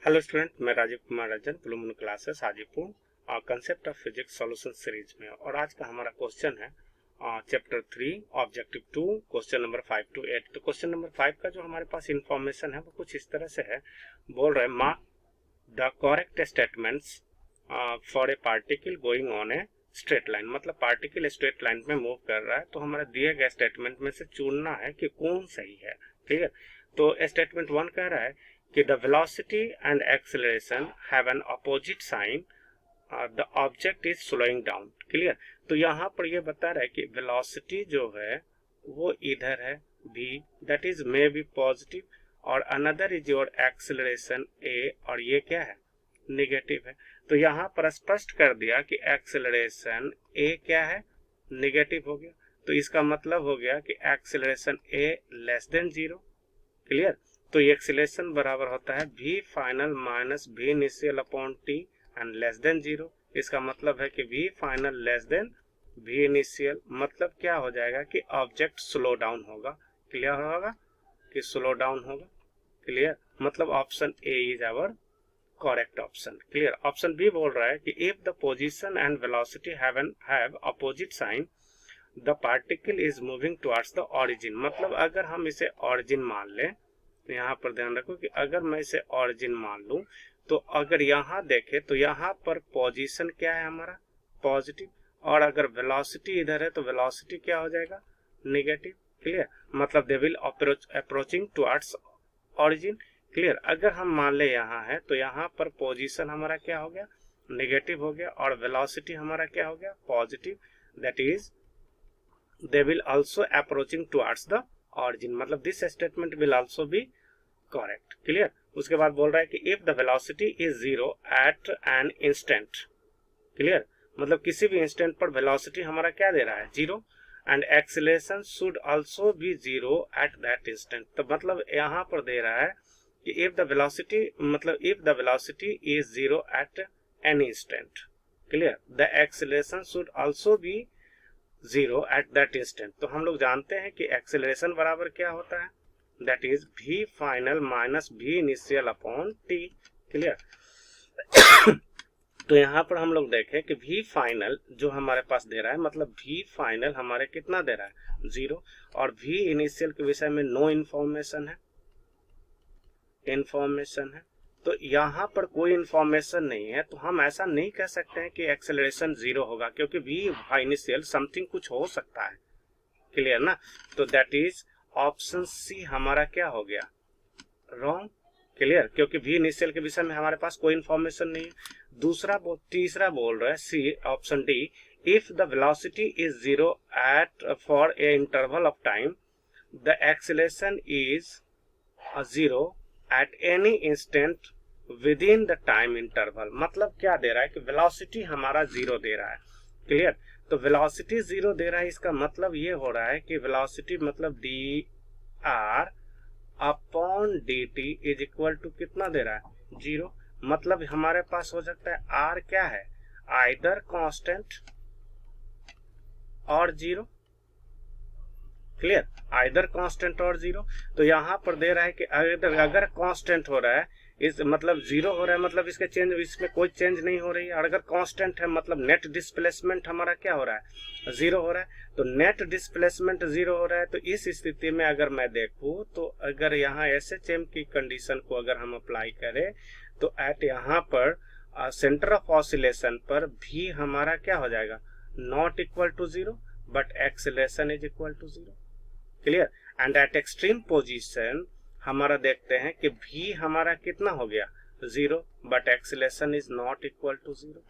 Hello student, मैं Rajeev Kumar Ranjan, Blue Moon Classes Hajipur concept of physics solution series में। और आज का हमारा क्वेश्चन है chapter 3 objective 2 question number 5 to 8। तो क्वेश्चन नंबर 5 का जो हमारे पास इंफॉर्मेशन है वो कुछ इस तरह से है। बोल रहे mark the correct statements for a particle going on a straight line. मतलब पार्टिकल स्ट्रेट लाइन में मूव कर रहा है, तो हमारे दिए गए स्टेटमेंट में से चुनना है कि कौन सही है। ठीक है, तो स्टेटमेंट 1 कह रहा है कि the velocity and acceleration have an opposite sign, the object is slowing down। Clear. तो यहाँ पर ये बता रहा है कि velocity जो है वो इधर है v, that is may be positive, और another is your acceleration a, और ये क्या है, नेगेटिव है। तो यहाँ पर स्पष्ट कर दिया कि एक्सेलरेशन a क्या है, नेगेटिव हो गया। तो इसका मतलब हो गया कि acceleration a less than 0। Clear. तो एक्सेलरेशन बराबर होता है v final minus v initial upon t and less than 0। इसका मतलब है कि v final less than v initial, मतलब क्या हो जाएगा कि ऑब्जेक्ट स्लो डाउन होगा। क्लियर होगा कि स्लो डाउन होगा। क्लियर, मतलब option A is our correct option. Clear. Option B बोल रहा है कि if the position and velocity have opposite sign the particle is moving towards the origin. मतलब अगर हम इसे ऑरिजिन मान लें, तो यहाँ पर ध्यान रखो कि अगर मैं इसे ऑरिजिन मान लूं, तो अगर यहाँ देखें तो यहाँ पर पोजीशन क्या है हमारा, पॉजिटिव, और अगर वेलोसिटी इधर है तो वेलोसिटी क्या हो जाएगा, नेगेटिव। क्लियर, मतलब they will approaching towards origin. Clear. अगर हम मान ले यहाँ है तो यहाँ पर पोजीशन हमारा क्या हो गया, नेगेटिव हो गया, और वेलोसिटी हमारा क्या हो गया, positive. That is they will also approaching towards the origin, मतलब this statement will also be correct। Clear. उसके बाद बोल रहा है कि if the velocity is 0 at an instant, clear, मतलब किसी भी इंस्टेंट पर वेलोसिटी हमारा क्या दे रहा है, 0, and acceleration should also be 0 at that instant. तो मतलब यहाँ पर दे रहा है कि if the velocity, मतलब if the velocity is 0 at any instant, clear, the acceleration should also be 0 at that instant. तो हम लोग जानते हैं कि एक्सेलरेशन बराबर क्या होता है, that is v final minus v initial upon t। Clear. तो यहाँ पर हम लोग देखें कि v फाइनल जो हमारे पास दे रहा है, मतलब v फाइनल हमारे कितना दे रहा है, 0, और v इनिशियल के विषय में नो इन्फॉर्मेशन है, इन्फॉर्मेशन है। तो यहाँ पर कोई इंफॉर्मेशन नहीं है, तो हम ऐसा नहीं कह सकते हैं कि एक्सेलरेशन 0 होगा, क्योंकि v इनिशियल समथिंग कुछ हो सकता है। क्लियर ना। तो दैट इज ऑप्शन सी हमारा क्या हो गया, रॉन्ग। क्लियर, क्योंकि v इनिशियल के विषय में हमारे पास कोई इंफॉर्मेशन नहीं है। तीसरा बोल रहा है C, option D, if the velocity is 0 at for a interval of time the acceleration is 0 at any instant within the time interval. मतलब क्या दे रहा है कि वेलोसिटी हमारा 0 दे रहा है। क्लियर। तो वेलोसिटी 0 दे रहा है, इसका मतलब ये हो रहा है कि वेलोसिटी मतलब d r upon d t is equal to कितना दे रहा है, 0। मतलब हमारे पास हो सकता है आर क्या है, आइदर कांस्टेंट और 0। क्लियर, आइदर कांस्टेंट और 0। तो यहाँ पर दे रहा है कि अगर कांस्टेंट हो रहा है, इस मतलब 0 हो रहा है, मतलब इसके चेंज, इसमें कोई चेंज नहीं हो रही है। और अगर कांस्टेंट है मतलब नेट डिस्प्लेसमेंट हमारा क्या हो रहा है, 0 हो रहा है। तो नेट डिस्प्लेसमेंट 0 हो रहा है। तो इस स्थिति में अगर मैं देखूं, तो अगर यहाँ SHM की कंडीशन को अगर हम अप्लाई करें, तो एट यहाँ पर सेंटर ऑफ ऑसिलेशन पर भी हमारा क्या हो जाएगा, not equal to 0, but acceleration is equal to 0। Clear. And at extreme position हमारा देखते हैं कि v हमारा कितना हो गया, 0, but acceleration is not equal to 0।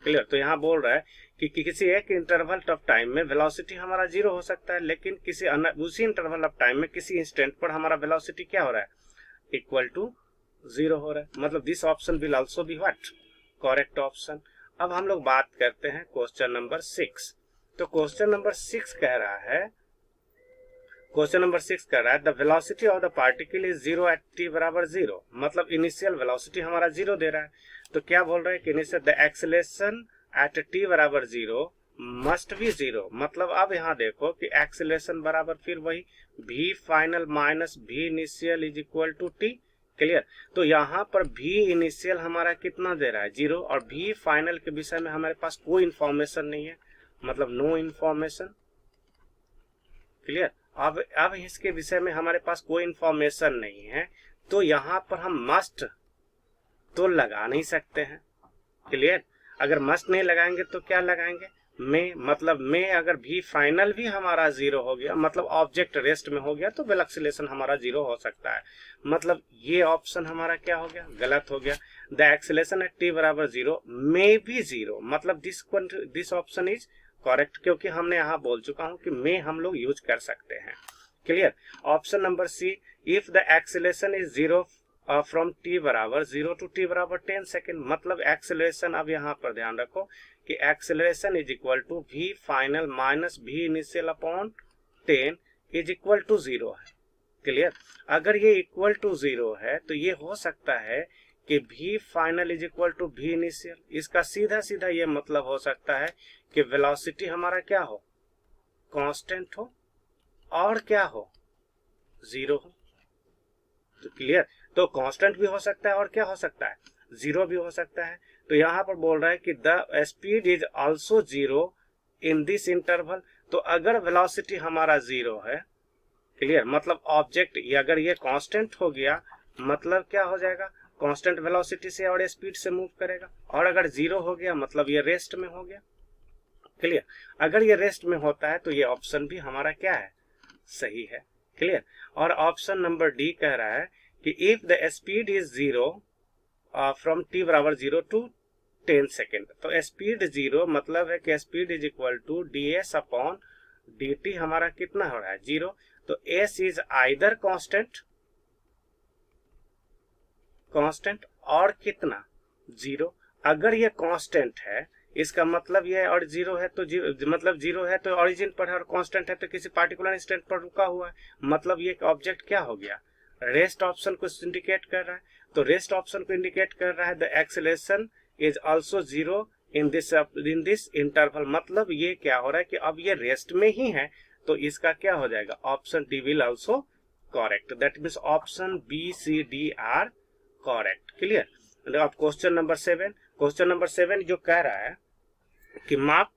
Clear. तो यहाँ बोल रहा है कि किसी एक इंटरवल ऑफ टाइम में वेलोसिटी हमारा 0 हो सकता है, लेकिन किसी उसी इंटरवल ऑफ टाइम में किसी इंस्टेंट पर हमारा वेलोसिटी क्या हो रहा है, इक्वल टू 0 हो रहा है। मतलब this option will also be what, correct option. अब हम लोग बात करते हैं क्वेश्चन नंबर 6। तो क्वेश्चन नंबर 6 कह रहा है, क्वेश्चन नंबर 6 कर रहा है the velocity of the particle is 0 at t बराबर 0। मतलब इनिशियल वेलोसिटी हमारा 0 दे रहा है। तो क्या बोल रहा है कि initial the acceleration at t बराबर 0 मस्ट बी 0। मतलब अब यहाँ देखो कि एक्सेलरेशन बराबर फिर वही v final minus v initial is equal to t। Clear. तो यहाँ पर भी इनिशियल हमारा कितना दे रहा है 0 और भी फाइनल के विषय में हमारे पास कोई इंफॉर्मेशन नहीं है, मतलब नो इंफॉर्मेशन। क्लियर। अब इसके विषय में हमारे पास कोई इंफॉर्मेशन नहीं है, तो यहाँ पर हम मस्ट तो लगा नहीं सकते हैं। क्लियर। अगर मस्ट नहीं लगाएंगे तो क्या लगाएंगे, में, मतलब में अगर भी फाइनल भी हमारा 0 हो गया, मतलब ऑब्जेक्ट रेस्ट में हो गया, तो वेल एक्सीलरेशन हमारा 0 हो सकता है। मतलब ये ऑप्शन हमारा क्या हो गया, गलत हो गया। द एक्सीलरेशन एट t बराबर 0 में भी 0, मतलब दिस ऑप्शन इज करेक्ट, क्योंकि हमने यहाँ बोल चुका हूं कि में हम लोग यूज कर सकते हैं। Clear. Option number C, if the acceleration is 0 from t बराबर 0 टू t बराबर 10 सेकेंड, मतलब एक्सेलरेशन, अब यहाँ पर ध्यान रखो कि acceleration is equal to v final minus v initial upon 10 is equal to 0 है। क्लियर। अगर ये इक्वल टू 0 है तो ये हो सकता है कि v final is equal to v initial. इसका सीधा सीधा ये मतलब हो सकता है कि वेलोसिटी हमारा क्या हो, कांस्टेंट हो, और क्या हो, 0 हो। तो क्लियर। तो कांस्टेंट भी हो सकता है और क्या हो सकता है, 0 भी हो सकता है। तो यहाँ पर बोल रहा है कि the speed is also 0 in this interval. तो अगर वेलोसिटी हमारा 0 है, क्लियर, मतलब ऑब्जेक्ट अगर ये कांस्टेंट हो गया, मतलब क्या हो जाएगा, कांस्टेंट वेलोसिटी से और स्पीड से मूव करेगा। और अगर 0 हो गया मतलब ये रेस्ट में हो गया। क्लियर। अगर ये रेस्ट में होता है तो ये ऑप्शन भी हमारा क्या है, सही है। क्लियर। और ऑप्शन नंबर डी कह रहा है कि if the speed is 0 from t बराबर 0 टू 10 सेकेंड, तो स्पीड 0 मतलब है कि speed is equal to ds upon dt, हमारा कितना हो रहा है, 0। तो s इज आइदर कांस्टेंट और कितना, 0। अगर ये कांस्टेंट है, इसका मतलब ये है, और 0 है तो 0, मतलब 0 है तो ओरिजिन पर है, और कांस्टेंट है तो किसी पार्टिकुलर इंस्टेंट पर रुका हुआ है, मतलब ये ऑब्जेक्ट क्या हो गया, रेस्ट ऑप्शन को इंडिकेट कर रहा है। तो रेस्ट ऑप्शन को इंडिकेट कर रहा है the acceleration is also 0 in this interval, मतलब ये क्या हो रहा है कि अब ये रेस्ट में ही है, तो इसका क्या हो जाएगा, option D will also correct. That means option B C D are correct. Clear. अब क्वेश्चन नंबर 7 जो कह रहा है कि mark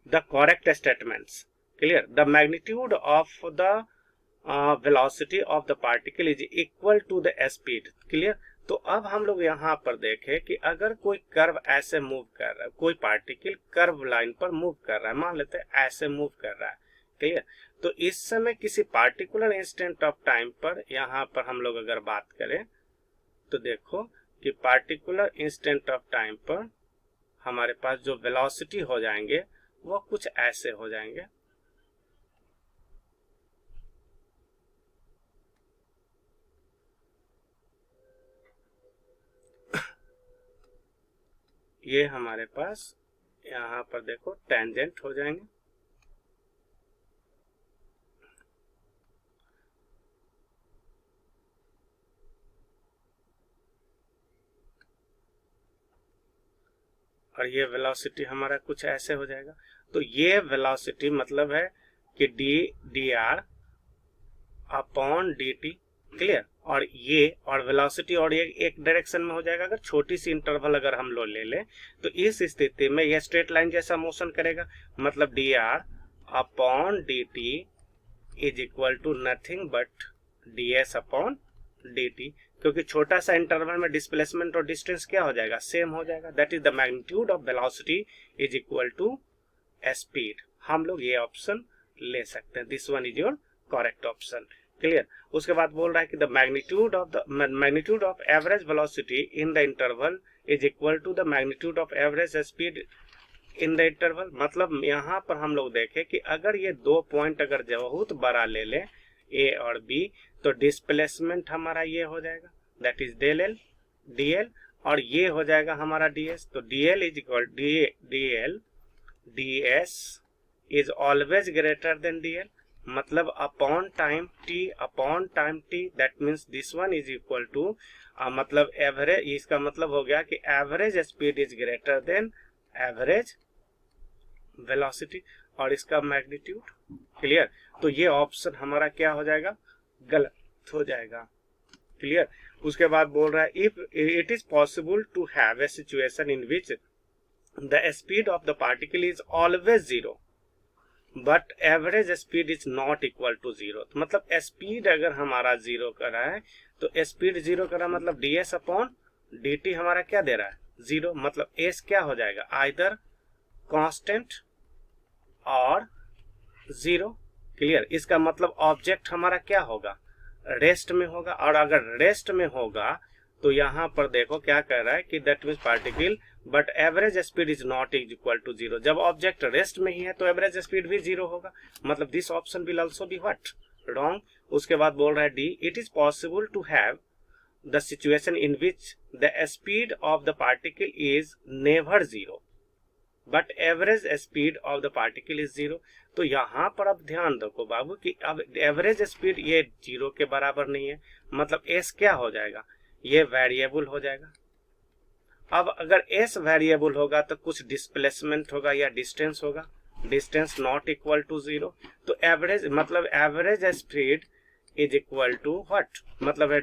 the correct statements. Clear. The magnitude of the velocity of the particle is equal to the speed. Clear. तो अब हम लोग यहाँ पर देखें कि अगर कोई कर्व ऐसे मूव कर रहा है, कोई पार्टिकल कर्व लाइन पर मूव कर रहा है, मान लेते हैं ऐसे मूव कर रहा है। क्लियर। तो इस समय किसी पार्टिकुलर इंस्टेंट ऑफ टाइम पर, यहाँ पर हम लोग अगर बात करें तो देखो कि पार्टिकुलर इंस्टेंट ऑफ टाइम पर हमारे पास जो वेलोसिटी हो जाएंगे वो कुछ ऐसे हो जाएंगे। ये हमारे पास यहाँ पर देखो टेंजेंट हो जाएंगे, और ये वेलोसिटी हमारा कुछ ऐसे हो जाएगा। तो ये वेलोसिटी मतलब है कि D r upon d T. Clear. और ये और वेलोसिटी और ये एक डायरेक्शन में हो जाएगा। अगर छोटी सी इंटरवल अगर हम लोग ले लें तो इस स्थिति में ये स्ट्रेट लाइन जैसा मोशन करेगा, मतलब d r upon d t is equal to nothing but d s upon d t, क्योंकि छोटा सा इंटरवल में डिस्प्लेसमेंट और डिस्टेंस क्या हो जाएगा, सेम हो जाएगा। That is the magnitude of velocity is equal to speed. हम लोग ये ऑप्शन ले सकते हैं, this one is your correct option. Clear. उसके बाद बोल रहा है कि the magnitude of average velocity in the interval is equal to the magnitude of average speed in the interval. मतलब यहाँ पर हम लोग देखें कि अगर ये दो पॉइंट अगर बहुत बड़ा ले ले ए और बी, तो डिस्प्लेसमेंट हमारा ये हो जाएगा, that is del L D L, और ये हो जाएगा हमारा डी एस। तो D L is equal D L D S is always greater than D L, मतलब upon time T, that means this one is equal to, मतलब average, इसका मतलब हो गया कि average speed is greater than average velocity, और इसका magnitude. Clear. तो ये ऑप्शन हमारा क्या हो जाएगा, गलत हो जाएगा। क्लियर। उसके बाद बोल रहा है if it is possible to have a situation in which the speed of the particle is always zero but average speed is not equal to zero. मतलब स्पीड अगर हमारा जीरो कर रहा है तो स्पीड जीरो कर रहा है, मतलब ds अपॉन dt हमारा क्या दे रहा है, जीरो। मतलब s क्या हो जाएगा, आइदर कांस्टेंट और जीरो। क्लियर। इसका मतलब ऑब्जेक्ट हमारा क्या होगा, रेस्ट में होगा। और अगर रेस्ट में होगा तो यहाँ पर देखो क्या कह रहा है कि that means particle but average speed is not equal to zero. जब ऑब्जेक्ट रेस्ट में ही है तो एवरेज स्पीड भी जीरो होगा। मतलब this option will also be what, wrong. उसके बाद बोल रहा है D, it is possible to have the situation in which the speed of the particle is never zero but average speed of the particle is zero. तो यहाँ पर अब ध्यान रखो बाबू कि अब एवरेज स्पीड ये जीरो के बराबर नहीं है, मतलब एस क्या हो जाएगा, ये वेरिएबल हो जाएगा। अब अगर एस वेरिएबल होगा तो कुछ डिस्प्लेसमेंट होगा या डिस्टेंस होगा, distance not equal to zero. तो एवरेज मतलब average speed is equal to what, मतलब है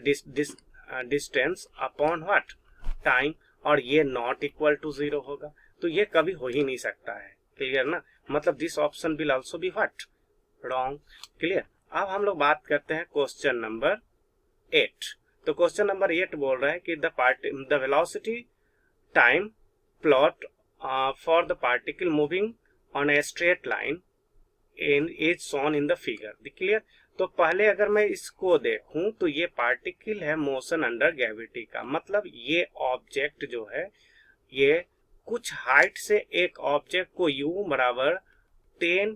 डिस्टेंस अपॉन व्हाट, टाइम, और ये नॉट इक्वल टू जीरो होगा। तो ये कभी हो ही नहीं सकता है। क्लियर ना। मतलब this option will also be what, wrong. Clear. अब हम लोग बात करते हैं क्वेश्चन नंबर 8। तो क्वेश्चन नंबर 8 बोल रहा है कि the velocity time plot for the particle moving on a straight line is shown in the figure. Clear. तो पहले अगर मैं इसको देखूं तो ये पार्टिकल है मोशन अंडर ग्रेविटी का, मतलब ये ऑब्जेक्ट जो है ये कुछ हाइट से एक ऑब्जेक्ट को u बराबर 10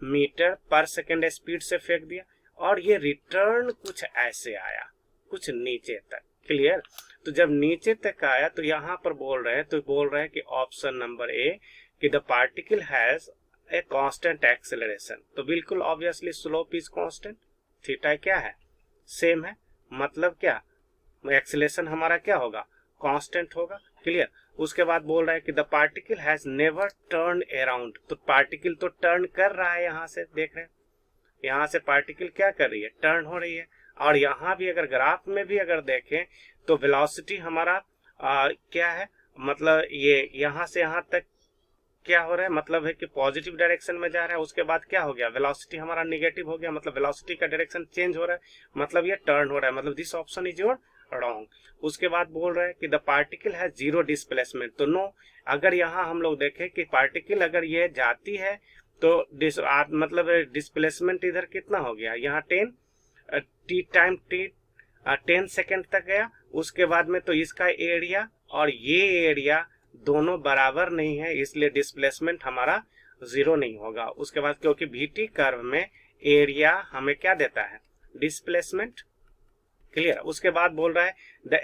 मीटर पर सेकेंड स्पीड से फेंक दिया और ये रिटर्न कुछ ऐसे आया, कुछ नीचे तक। क्लियर। तो जब नीचे तक आया तो यहाँ पर बोल रहे हैं कि ऑप्शन नंबर ए कि the particle has a constant acceleration. तो बिल्कुल obviously slope is constant, theta क्या है, सेम है। मतलब क्या, एक्सेलरेशन हमारा क्या होगा, कांस्टेंट होगा। क्लियर। उसके बाद बोल रहा है कि the particle has never turn around. तो पार्टिकल तो टर्न कर रहा है, यहाँ से देख रहे हैं, यहाँ से पार्टिकल क्या कर रही है, टर्न हो रही है। और यहाँ भी अगर ग्राफ में भी अगर देखें तो वेलोसिटी हमारा क्या है, मतलब ये यहाँ से यहाँ तक क्या हो रहा है, मतलब है कि पॉजिटिव डायरेक्शन में जा रहा है। उसके बाद क्या हो गया, वेलोसिटी हमारा नेगेटिव हो गया, मतलब वेलोसिटी का डायरेक्शन चेंज हो रहा है, मतलब ये टर्न हो रहा है। मतलब this option is your wrong. उसके बाद बोल रहा है कि द पार्टिकल है जीरो डिस्प्लेसमेंट। तो नो, अगर यहाँ हम लोग देखें कि पार्टिकल अगर ये जाती है तो मतलब डिस्प्लेसमेंट इधर कितना हो गया, यहाँ 10 सेकेंड तक गया। उसके बाद में तो इसका एरिया और ये एरिया दोनों बराबर नहीं है, इसलिए डिस्प्लेसमेंट हमारा जीरो नहीं होगा। उसके बाद क्योंकि VT कर्व में एरिया हमें क्या देता है, डिस्प्लेसमेंट। क्लियर। उसके बाद बोल रहा है the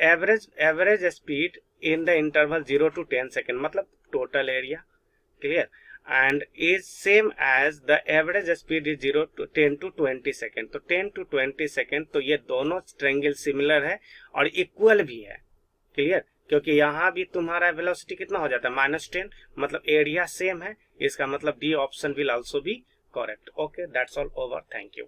average speed in the interval 0 to 10 second, मतलब total area. Clear. And is same as the average speed is 0 to 10 to 20 second. तो 10 to 20 सेकेंड, तो ये दोनों ट्रायंगल सिमिलर है और इक्वल भी है। क्लियर। क्योंकि यहाँ भी तुम्हारा वेलोसिटी कितना हो जाता है, -10, मतलब एरिया सेम है। इसका मतलब D option will also B correct. Okay, that's all over, thank you.